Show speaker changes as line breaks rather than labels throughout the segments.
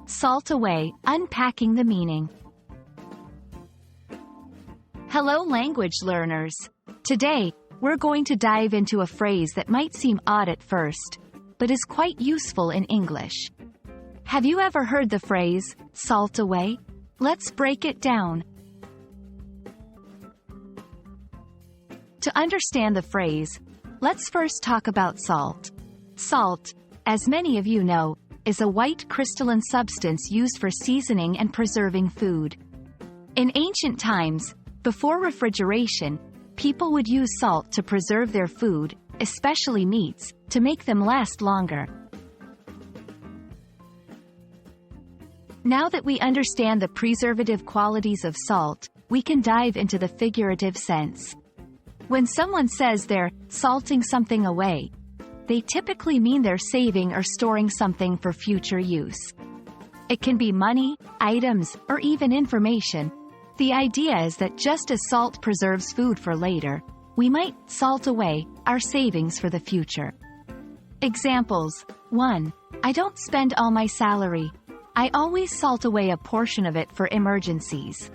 Salt away, unpacking the meaning. Hello language learners. Today, we're going to dive into a phrase that might seem odd at first, but is quite useful in English. Have you ever heard the phrase, salt away? Let's break it down. To understand the phrase, let's first talk about salt. Salt, as many of you know, is a white crystalline substance used for seasoning and preserving food. In ancient times, before refrigeration, people would use salt to preserve their food, especially meats, to make them last longer. Now that we understand the preservative qualities of salt, we can dive into the figurative sense. When someone says they're salting something away, they typically mean they're saving or storing something for future use. It can be money, items, or even information. The idea is that just as salt preserves food for later, we might salt away our savings for the future. Examples: 1. I don't spend all my salary. I always salt away a portion of it for emergencies.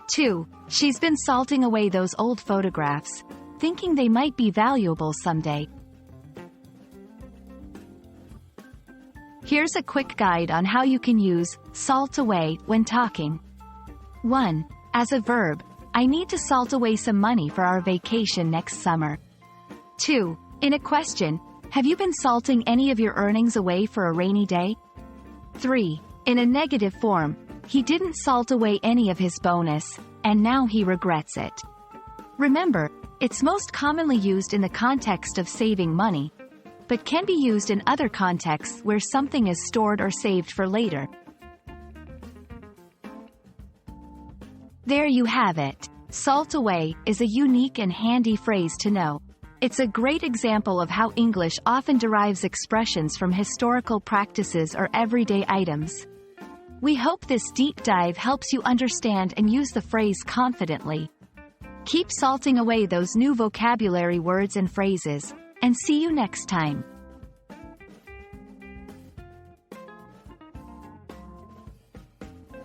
2. She's been salting away those old photographs, thinking they might be valuable someday. Here's a quick guide on how you can use salt away when talking. 1. As a verb, I need to salt away some money for our vacation next summer. 2. In a question, have you been salting any of your earnings away for a rainy day? 3. In a negative form, he didn't salt away any of his bonus, and now he regrets it. Remember, it's most commonly used in the context of saving money, but can be used in other contexts where something is stored or saved for later. There you have it. Salt away is a unique and handy phrase to know. It's a great example of how English often derives expressions from historical practices or everyday items. We hope this deep dive helps you understand and use the phrase confidently. Keep salting away those new vocabulary words and phrases, and see you next time.